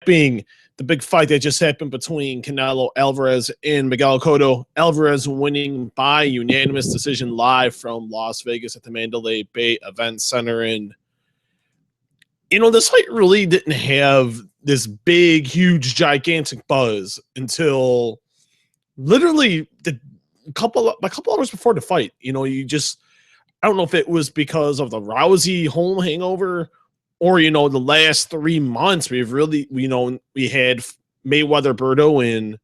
Being the big fight that just happened between Canelo Alvarez and Miguel Cotto. Alvarez winning by unanimous decision live from Las Vegas at the Mandalay Bay Event Center. And, this fight really didn't have this big, huge, gigantic buzz until literally a couple hours before the fight. I don't know if it was because of the Rousey home hangover or, the last 3 months, we had Mayweather Berto in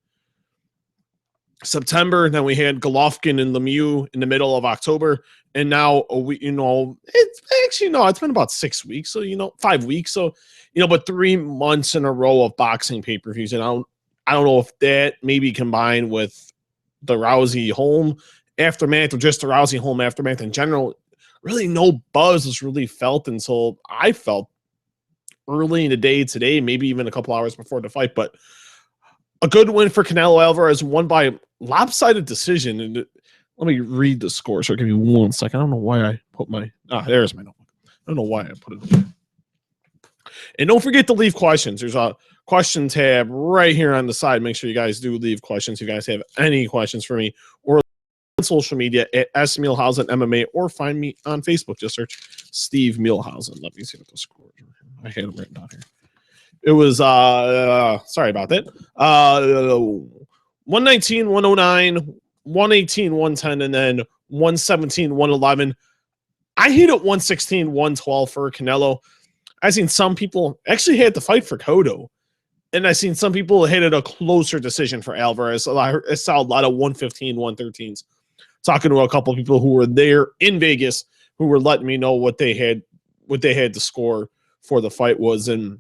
September, and then we had Golovkin and Lemieux in the middle of October. And now, it's actually, no, it's been about 6 weeks. So, 5 weeks. So, but 3 months in a row of boxing pay-per-views. And I don't know if that maybe combined with the Rousey home aftermath or just the Rousey home aftermath in general, really no buzz was really felt until I felt early in the day today, maybe even a couple hours before the fight. But a good win for Canelo Alvarez, won by lopsided decision. And let me read the score. So give me 1 second. I don't know why I put there's my notebook. I don't know why I put it away. And don't forget to leave questions. There's a question tab right here on the side. Make sure you guys do leave questions. If you guys have any questions for me, or on social media at S. Mielhausen MMA, or find me on Facebook. Just search Steve Mielhausen. Let me see what the score is. I had it written down here. It was sorry about that. 119, 109, 118, 110, and then 117, 111. I hit it 116, 112 for Canelo. I seen some people actually had the fight for Cotto, and I seen some people hit it a closer decision for Alvarez. I saw a lot of 115, 113s. Talking to a couple of people who were there in Vegas who were letting me know what they had to score for the fight was. And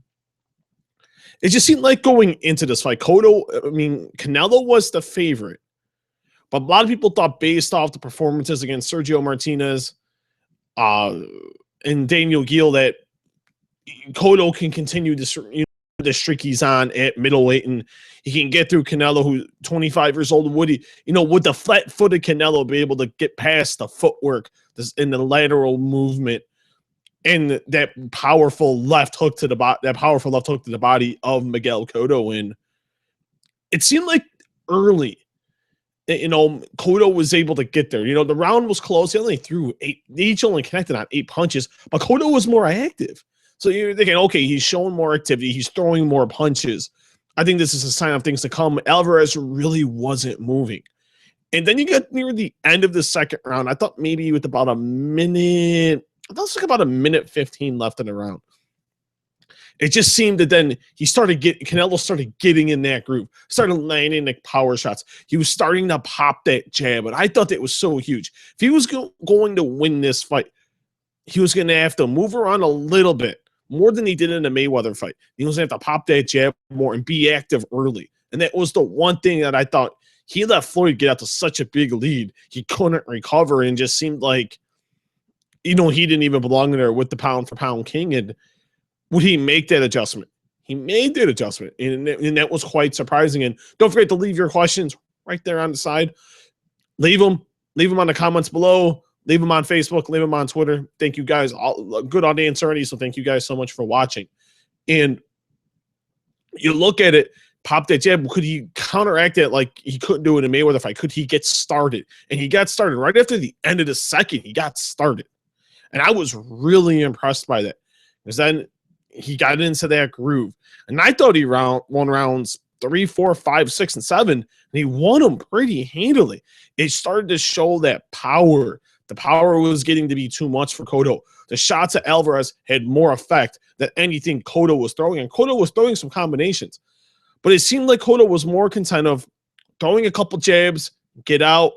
it just seemed like going into this fight, Canelo was the favorite, but a lot of people thought, based off the performances against Sergio Martinez and Daniel Geale, that Cotto can continue the streak he's on at middleweight, and he can get through Canelo, who's 25 years old. Would he, would the flat-footed Canelo be able to get past the footwork in the lateral movement and that powerful left hook to the body of Miguel Cotto? And it seemed like early, Cotto was able to get there. The round was close. He only threw 8. They each only connected on 8 punches, but Cotto was more active. So you're thinking, okay, he's showing more activity. He's throwing more punches. I think this is a sign of things to come. Alvarez really wasn't moving. And then you get near the end of the second round. I thought maybe with about a minute, about a minute 15 left in the round. It just seemed that then Canelo started getting in that groove, started landing the power shots. He was starting to pop that jab, and I thought that was so huge. If he was going to win this fight, he was going to have to move around a little bit, more than he did in the Mayweather fight. He was going to have to pop that jab more and be active early. And that was the one thing that I thought he let Floyd get out to such a big lead. He couldn't recover, and just seemed like, he didn't even belong in there with the pound-for-pound king. And would he make that adjustment? He made that adjustment, and that was quite surprising. And don't forget to leave your questions right there on the side. Leave them on the comments below. Leave them on Facebook. Leave them on Twitter. Thank you guys. All good audience already, so thank you guys so much for watching. And you look at it, pop that jab. Could he counteract it like he couldn't do it in Mayweather fight? Could he get started? And he got started right after the end of the second. He got started, and I was really impressed by that, because then he got into that groove. And I thought he won rounds 3, 4, 5, 6, and 7, and he won them pretty handily. It started to show that power. The power was getting to be too much for Cotto. The shots at Alvarez had more effect than anything Cotto was throwing. And Cotto was throwing some combinations. But it seemed like Cotto was more content of throwing a couple jabs, get out,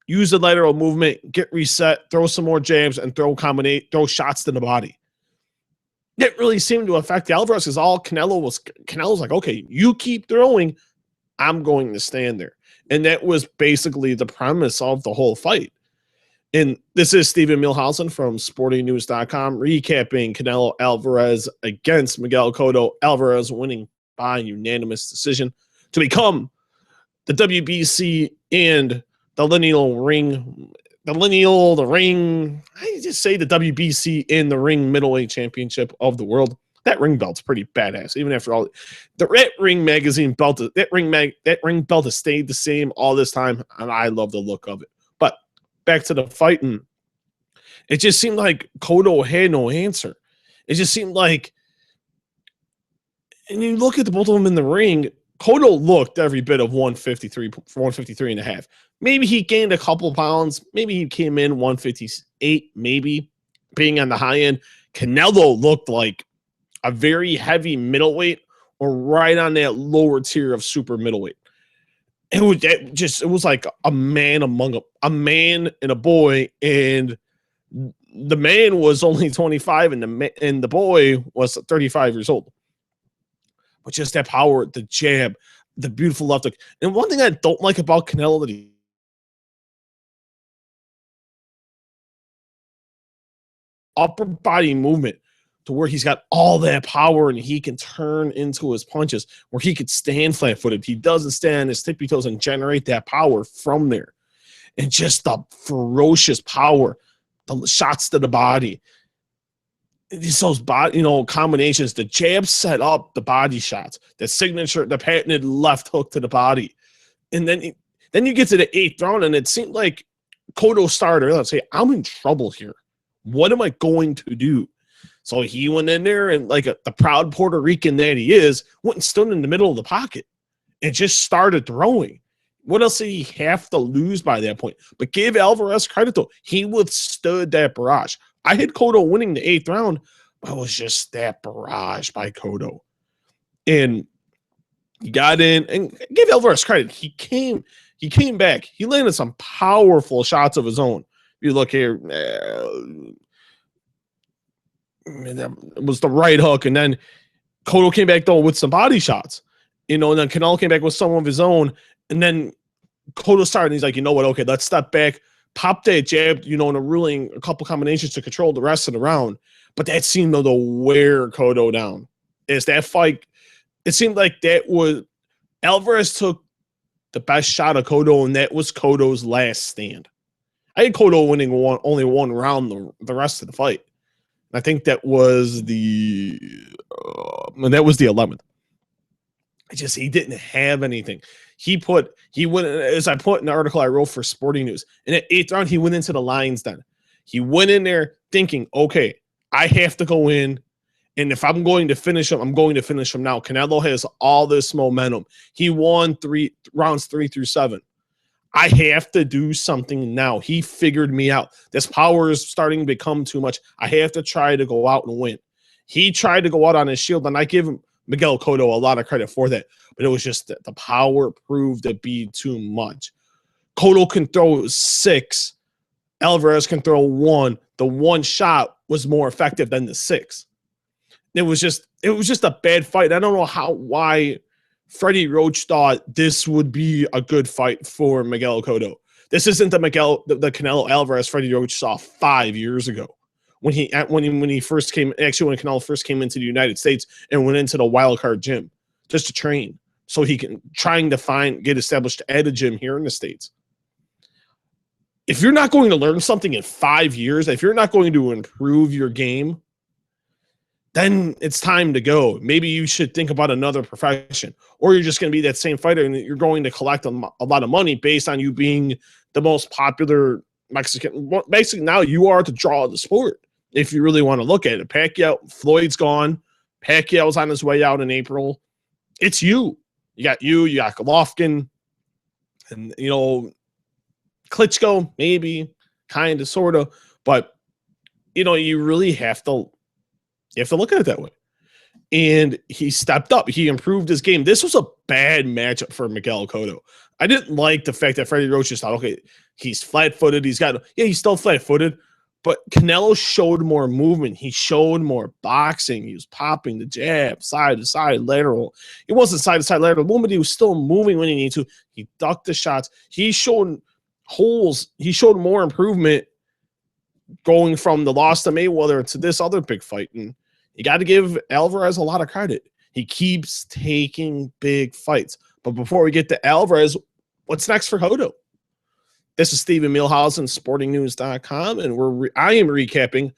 use the lateral movement, get reset, throw some more jabs, and throw shots to the body. It really seemed to affect Alvarez, because all Canelo's like, okay, you keep throwing, I'm going to stand there. And that was basically the premise of the whole fight. And this is Steven Mielhausen from SportingNews.com recapping Canelo Alvarez against Miguel Cotto. Alvarez winning by unanimous decision to become the WBC and the ring. I just say the WBC in the ring middleweight championship of the world. that ring belt's pretty badass. Even after all, that ring magazine belt, that ring belt has stayed the same all this time, and I love the look of it. But back to the fighting, it just seemed like Cotto had no answer. It just seemed like, and you look at the both of them in the ring, Cotto looked every bit of 153 and a half. Maybe he gained a couple pounds. Maybe he came in 158, maybe being on the high end. Canelo looked like a very heavy middleweight or right on that lower tier of super middleweight. It was like a man among a man and a boy, and the man was only 25 and the boy was 35 years old. But just that power, the jab, the beautiful left hook. And one thing I don't like about Canelo that he upper body movement to where he's got all that power and he can turn into his punches, where he could stand flat-footed. He doesn't stand on his tippy toes and generate that power from there. And just the ferocious power, the shots to the body, those body, combinations, the jab set up the body shots, the signature, the patented left hook to the body. And then you get to the 8th round, and it seemed like Cotto started, let's say, I'm in trouble here. What am I going to do? So he went in there and, like the proud Puerto Rican that he is, went and stood in the middle of the pocket and just started throwing. What else did he have to lose by that point? But give Alvarez credit, though. He withstood that barrage. I had Cotto winning the 8th round, but it was just that barrage by Cotto. And he got in and gave Alvarez credit. He came back. He landed some powerful shots of his own. If you look here, it was the right hook, and then Cotto came back though with some body shots, and then Canelo came back with some of his own, and then Cotto started, and he's like, you know what, okay, let's step back, pop that jab, in a ruling, a couple combinations to control the rest of the round. But that seemed to wear Cotto down. As that fight, it seemed like that was Alvarez took the best shot of Cotto, and that was Cotto's last stand. I had Cotto winning only one round the rest of the fight. I think that was the 11th. He didn't have anything. He went, as I put in the article I wrote for Sporting News, in the 8th round, he went into the Lions Den. He went in there thinking, okay, I have to go in, and if I'm going to finish him, I'm going to finish him now. Canelo has all this momentum. He won rounds 3 through 7. I have to do something now. He figured me out. This power is starting to become too much. I have to try to go out and win. He tried to go out on his shield, and I give Miguel Cotto a lot of credit for that. But it was just that the power proved to be too much. Cotto can throw 6. Alvarez can throw 1. The 1 shot was more effective than the 6. It was just a bad fight. I don't know why Freddie Roach thought this would be a good fight for Miguel Cotto. This isn't the Canelo Alvarez Freddie Roach saw 5 years ago when he first came. Actually, when Canelo first came into the United States and went into the wild card gym just to train, so he can trying to get established at a gym here in the States. If you're not going to learn something in 5 years, if you're not going to improve your game, then it's time to go. Maybe you should think about another profession, or you're just going to be that same fighter and you're going to collect a lot of money based on you being the most popular Mexican. Basically, now you are the draw of the sport. If you really want to look at it, Floyd's gone. Pacquiao's on his way out in April. It's you. You got Golovkin, and Klitschko, maybe, kind of, sort of, but you really have to look at it that way. And he stepped up. He improved his game. This was a bad matchup for Miguel Cotto. I didn't like the fact that Freddie Roach just thought, okay, he's flat-footed. He's still flat-footed, but Canelo showed more movement. He showed more boxing. He was popping the jab, side to side, lateral. It wasn't side to side lateral movement. He was still moving when he needed to. He ducked the shots. He showed holes. He showed more improvement going from the loss to Mayweather to this other big fight. And you got to give Alvarez a lot of credit. He keeps taking big fights. But before we get to Alvarez, what's next for Cotto? This is Steven Milhausen, sportingnews.com, and I am recapping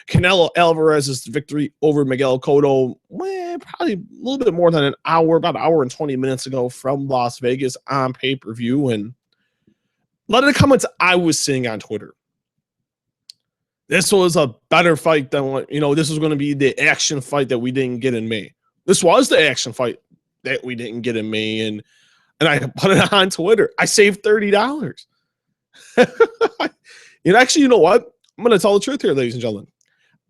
Canelo Alvarez's victory over Miguel Cotto, probably a little bit more than an hour, about an hour and 20 minutes ago from Las Vegas on pay-per-view. And a lot of the comments I was seeing on Twitter, this was a better fight than what, this was going to be the action fight that we didn't get in May. This was the action fight that we didn't get in May. And I put it on Twitter. I saved $30. Actually, you know what? I'm going to tell the truth here, ladies and gentlemen.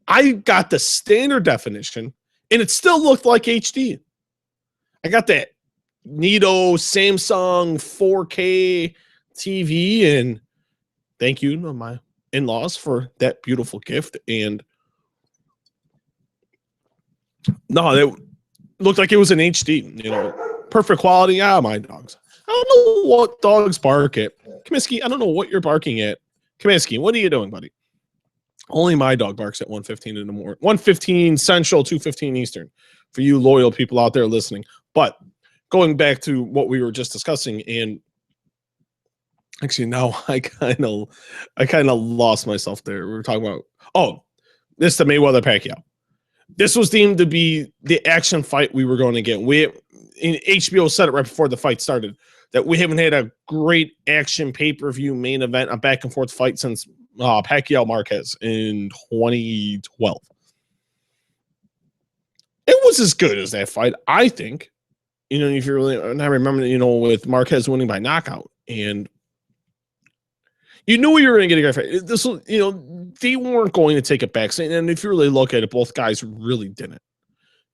I got the standard definition, and it still looked like HD. I got that Nito Samsung 4K TV, and thank you to my in-laws for that beautiful gift. And no, it looked like it was an HD, perfect quality. My dogs. I don't know what dogs bark at. Kaminsky, I don't know what you're barking at. Kaminsky, what are you doing, buddy? Only my dog barks at 1:15 in the morning. 1:15 Central, 2:15 Eastern, for you loyal people out there listening. But going back to what we were just discussing, and actually now I kind of lost myself there. We were talking about, this is the Mayweather Pacquiao. This was deemed to be the action fight we were going to get. HBO said it right before the fight started that we haven't had a great action pay-per-view main event, a back-and-forth fight since Pacquiao Marquez in 2012. It was as good as that fight, I think. If you really, and I remember, with Marquez winning by knockout, and you knew you were going to get a great fight. This was, they weren't going to take it back. And if you really look at it, both guys really didn't.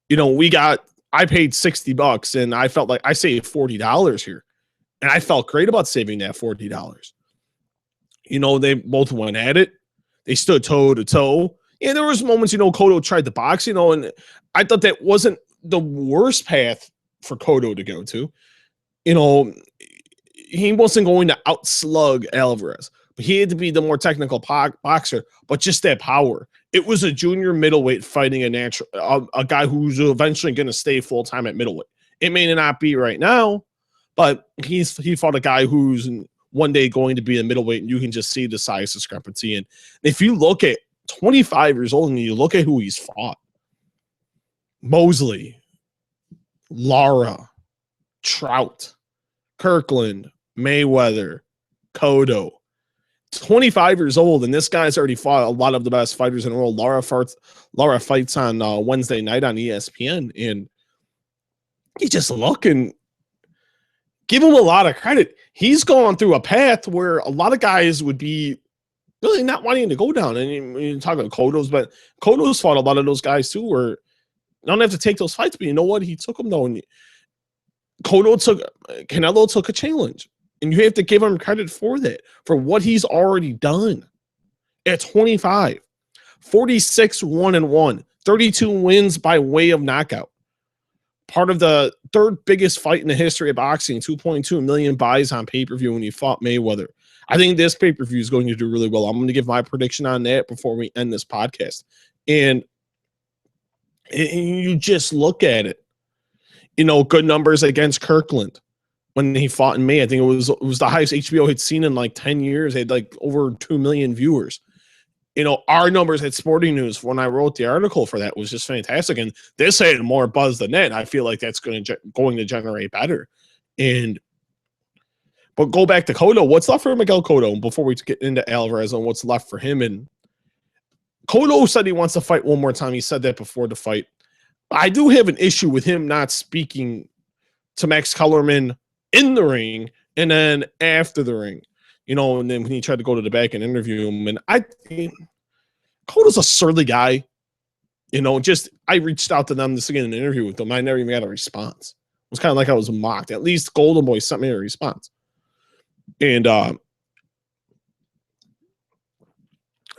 I paid $60, and I felt like I saved $40 here. And I felt great about saving that $40. They both went at it. They stood toe to toe. And there was moments, Cotto tried to box, and I thought that wasn't the worst path for Cotto to go to. He wasn't going to outslug Alvarez, but he had to be the more technical boxer, but just that power. It was a junior middleweight fighting a guy who's eventually going to stay full-time at middleweight. It may not be right now, but he fought a guy who's one day going to be a middleweight, and you can just see the size discrepancy. And if you look at 25 years old and you look at who he's fought, Mosley, Lara, Trout, Kirkland, Mayweather, Cotto, 25 years old, and this guy's already fought a lot of the best fighters in the world. Lara fights on Wednesday night on ESPN, and you just look and give him a lot of credit. He's gone through a path where a lot of guys would be really not wanting to go down. And you're talking about Cotto's, but Cotto's fought a lot of those guys too, where you don't have to take those fights, but you know what? He took them though. And Canelo took a challenge, and you have to give him credit for that, for what he's already done at 25, 46-1-1, 32 wins by way of knockout. Part of the third biggest fight in the history of boxing, 2.2 million buys on pay-per-view when he fought Mayweather. I think this pay-per-view is going to do really well. I'm going to give my prediction on that before we end this podcast. And you just look at it, good numbers against Kirkland when he fought in May. I think it was the highest HBO had seen in like 10 years. They had like over 2 million viewers. Our numbers at Sporting News when I wrote the article for that was just fantastic. And this had more buzz than that. I feel like that's going to generate better. But go back to Cotto. What's left for Miguel Cotto before we get into Alvarez and what's left for him? And Cotto said he wants to fight one more time. He said that before the fight. I do have an issue with him not speaking to Max Kellerman in the ring and then after the ring. And then when he tried to go to the back and interview him, and I think Cotto's a surly guy. I reached out to them to get an interview with them. I never even got a response. It was kind of like I was mocked. At least Golden Boy sent me a response. And I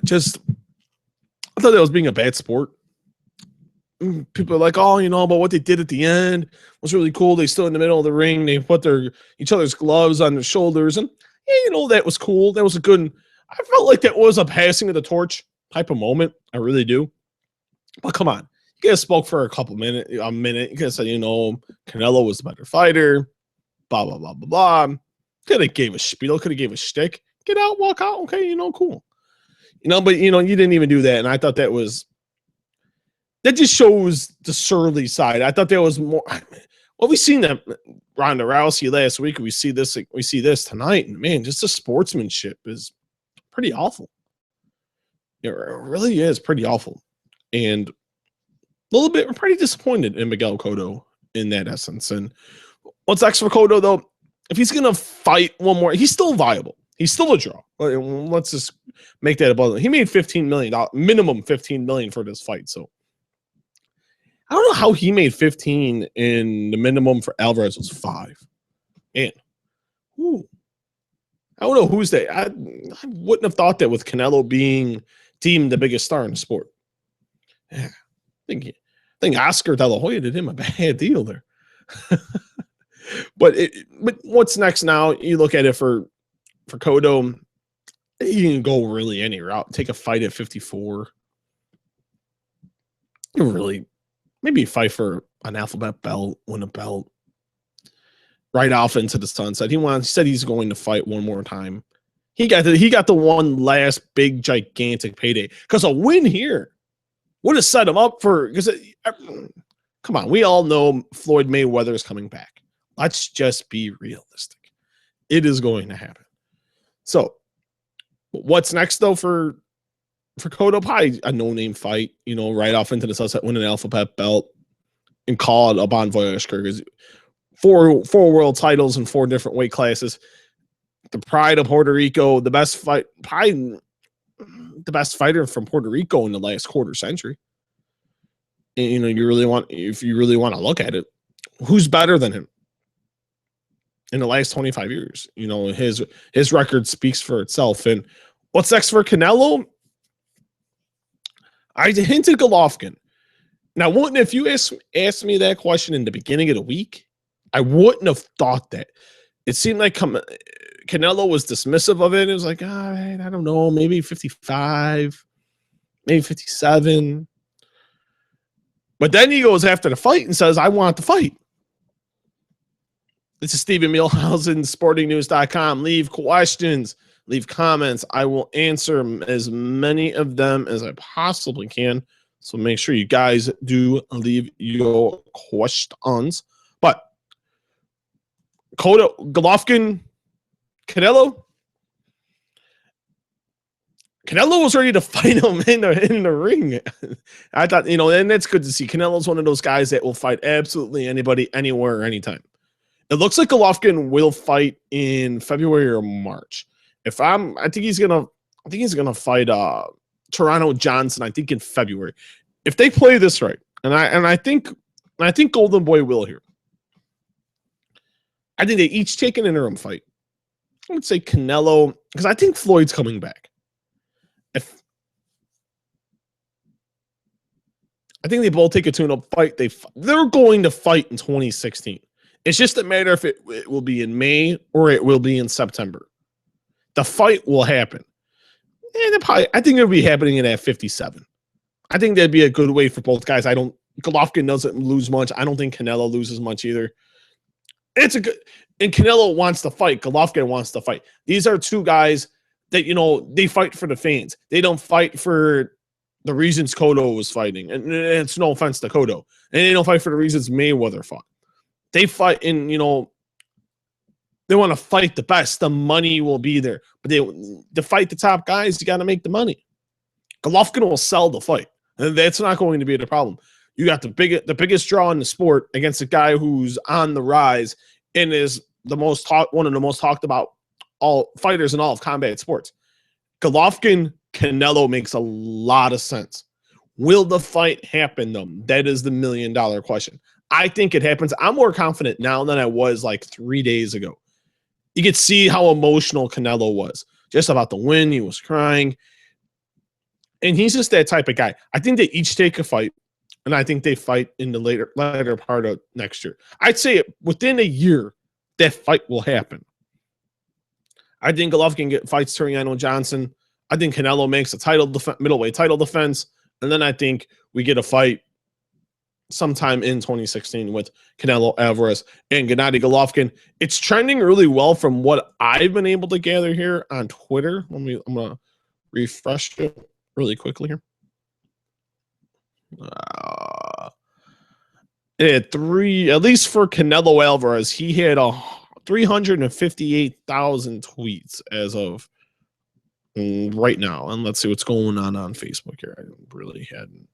thought that was being a bad sport. People are like, but what they did at the end was really cool. They stood in the middle of the ring. They put each other's gloves on their shoulders. And, that was cool. That was I felt like that was a passing of the torch type of moment. I really do. But come on. You guys spoke for a minute. You guys said, Canelo was the better fighter. Blah, blah, blah, blah, blah. Could have gave a spiel. Could have gave a shtick. get out, walk out. Okay, cool. But you didn't even do that, and I thought that just shows the surly side. I thought there was more. Well, we seen that Ronda Rousey last week. We see this tonight, and man, just the sportsmanship is pretty awful. It really is pretty awful, and a little bit. We're pretty disappointed in Miguel Cotto in that essence. And what's next for Cotto, though? If he's gonna fight one more, he's still viable. He's still a draw. Let's just make that above. He made $15 million, minimum $15 million for this fight. So I don't know how he made 15 and the minimum for Alvarez was 5. Man, I don't know who's that. I wouldn't have thought that with Canelo being deemed the biggest star in the sport. Yeah, I think Oscar De La Hoya did him a bad deal there. But what's next now? You look at it for Cotto, you can go really any route. Take a fight at 54. Really, maybe fight for an alphabet belt, win a belt. Right off into the sunset. He said he's going to fight one more time. He got the one last big gigantic payday. Because a win here would have set him up for. Come on, we all know Floyd Mayweather is coming back. Let's just be realistic. It is going to happen. So, what's next though for Cotto? Probably a no-name fight. Right off into the sunset, win an alphabet belt, and call it a bon voyage career. Four world titles in 4 different weight classes. The pride of Puerto Rico, the best fighter from Puerto Rico in the last quarter century. And, if you really want to look at it, who's better than him in the last 25 years? His record speaks for itself. And what's next for Canelo? I hinted Golovkin. Now, if you asked me that question in the beginning of the week, I wouldn't have thought that. It seemed like Canelo was dismissive of it. It was like, all right, I don't know, maybe 55, maybe 57. But then he goes after the fight and says, I want the fight. This is Stephen Mielhausen, sportingnews.com. Leave questions, leave comments. I will answer as many of them as I possibly can. So make sure you guys do leave your questions. But Cotto, Golovkin, Canelo was ready to fight him in the ring. I thought, and that's good to see. Canelo's one of those guys that will fight absolutely anybody, anywhere, anytime. It looks like Golovkin will fight in February or March. I think he's gonna fight Toronto Johnson. I think in February, if they play this right, and I think Golden Boy will here. I think they each take an interim fight. I would say Canelo, because I think Floyd's coming back. I think they both take a tune-up fight. They're going to fight in 2016. It's just a matter if it will be in May or it will be in September. The fight will happen. And I think it'll be happening at 57. I think that'd be a good way for both guys. Golovkin doesn't lose much. I don't think Canelo loses much either. And Canelo wants to fight. Golovkin wants to fight. These are two guys that, they fight for the fans. They don't fight for the reasons Cotto was fighting. And it's no offense to Cotto. And they don't fight for the reasons Mayweather fought. They fight in, they want to fight the best. The money will be there. But to fight the top guys, you got to make the money. Golovkin will sell the fight. And that's not going to be the problem. You got the biggest draw in the sport against a guy who's on the rise and is one of the most talked about all fighters in all of combat sports. Golovkin, Canelo makes a lot of sense. Will the fight happen, though? That is the $1 million question. I think it happens. I'm more confident now than I was like 3 days ago. You could see how emotional Canelo was just about the win. He was crying. And he's just that type of guy. I think they each take a fight. And I think they fight in the later part of next year. I'd say within a year, that fight will happen. I think Golovkin fights Toronto Johnson. I think Canelo makes a middleweight title defense. And then I think we get a fight sometime in 2016 with Canelo Alvarez and Gennady Golovkin. It's trending really well from what I've been able to gather here on Twitter. I'm gonna refresh it really quickly here. It had three, at least for Canelo Alvarez, he had 358,000 tweets as of right now. And let's see what's going on Facebook here. I really hadn't.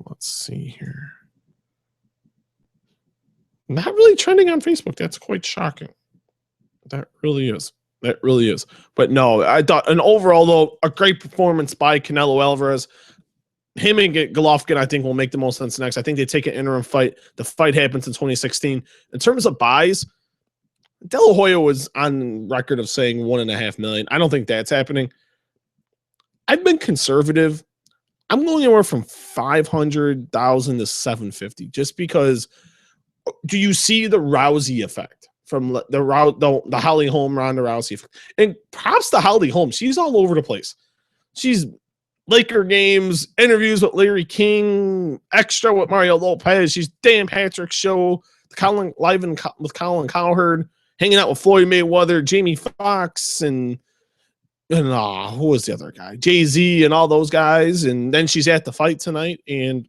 Let's see here. Not really trending on Facebook. That's quite shocking. That really is. That really is. But no, I thought an overall, though, a great performance by Canelo Alvarez. Him and Golovkin, I think, will make the most sense next. I think they take an interim fight. The fight happens in 2016. In terms of buys, De La Hoya was on record of saying $1.5 million. I don't think that's happening. I've been conservative. I'm going anywhere from 500,000 to 750, just because. Do you see the Rousey effect from the Holly Holm, Ronda Rousey effect? And props to Holly Holm. She's all over the place. She's Laker games, interviews with Larry King, extra with Mario Lopez. She's Dan Patrick's show, with Colin Cowherd, hanging out with Floyd Mayweather, Jamie Foxx, and who was the other guy? Jay-Z and all those guys. And then she's at the fight tonight, and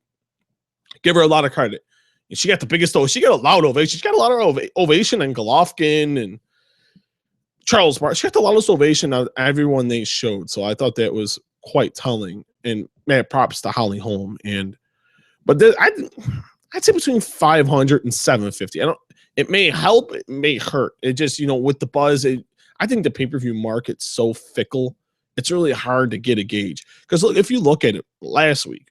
give her a lot of credit. And she got the biggest ovation. She got a loud ovation. She got a lot of ovation and Golovkin and Charles Barkley. She got the loudest ovation of everyone they showed. So I thought that was quite telling. And man, props to Holly Holm. But I'd say between 500 and 750. It may help, it may hurt. It just, with the buzz, I think the pay-per-view market's so fickle. It's really hard to get a gauge. Because look, if you look at it, last week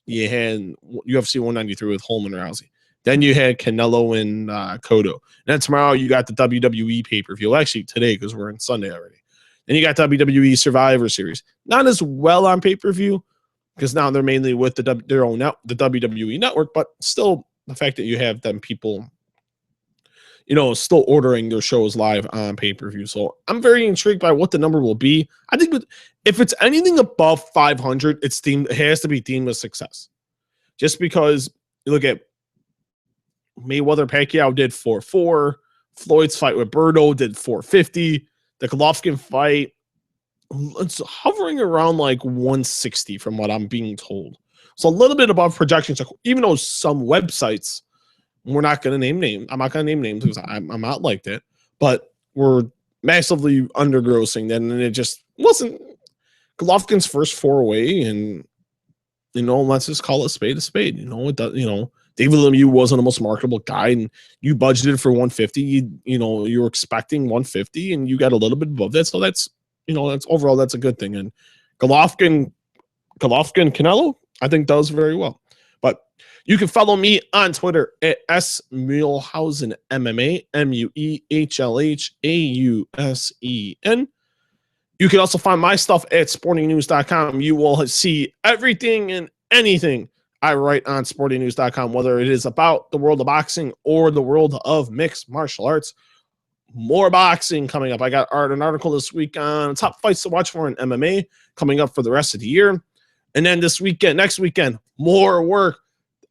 you had UFC 193 with Holm and Rousey. Then you had Canelo and Cotto. And then tomorrow you got the WWE pay-per-view. Well, actually today, because we're in Sunday already. Then you got WWE Survivor Series. Not as well on pay-per-view, because now they're mainly with the WWE network, but still the fact that you have them people, still ordering their shows live on pay-per-view. So I'm very intrigued by what the number will be. I think if it's anything above 500, it has to be deemed a success. Just because you look at Mayweather Pacquiao did 4-4. Floyd's fight with Berto did 450. The Golovkin fight, it's hovering around like 160 from what I'm being told. So a little bit above projections, even though some websites, we're not going to name names. I'm not going to name names because I'm not like that. But we're massively undergrossing that, and it just wasn't Golovkin's first four-way. And let's just call it a spade. David Lemieux wasn't the most marketable guy, and you budgeted for 150. You were expecting 150, and you got a little bit above that. So that's overall that's a good thing. And Golovkin Canelo, I think, does very well. But you can follow me on Twitter at @SMuehlhausen MMA, MUEHLHAUSEN. You can also find my stuff at sportingnews.com. You will see everything and anything I write on sportingnews.com, whether it is about the world of boxing or the world of mixed martial arts. More boxing coming up. I got an article this week on top fights to watch for in MMA coming up for the rest of the year. And then next weekend, more work.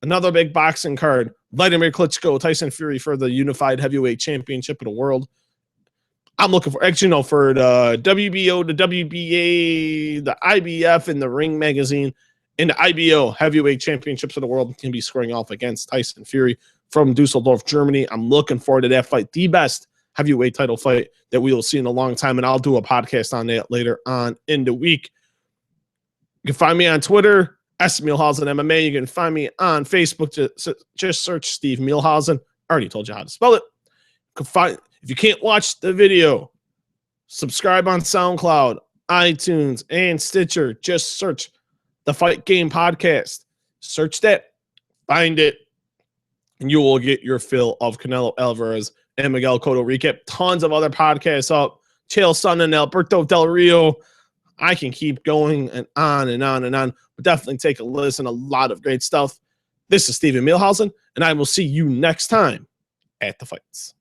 Another big boxing card. Vladimir Klitschko, Tyson Fury for the Unified Heavyweight Championship of the world. I'm looking for the WBO, the WBA, the IBF, and the Ring Magazine. And the IBO Heavyweight Championships of the world can be squaring off against Tyson Fury from Dusseldorf, Germany. I'm looking forward to that fight. The best heavyweight title fight that we will see in a long time. And I'll do a podcast on that later on in the week. You can find me on Twitter, @Muehlhausen MMA. You can find me on Facebook. Just search Steve Muehlhausen. I already told you how to spell it. If you can't watch the video, subscribe on SoundCloud, iTunes, and Stitcher. Just search the Fight Game Podcast. Search that, find it, and you will get your fill of Canelo Alvarez and Miguel Cotto recap. Tons of other podcasts up. Chael Sonnen, Alberto Del Rio. I can keep going and on and on and on. But definitely take a listen. A lot of great stuff. This is Steven Muehlhausen, and I will see you next time at the fights.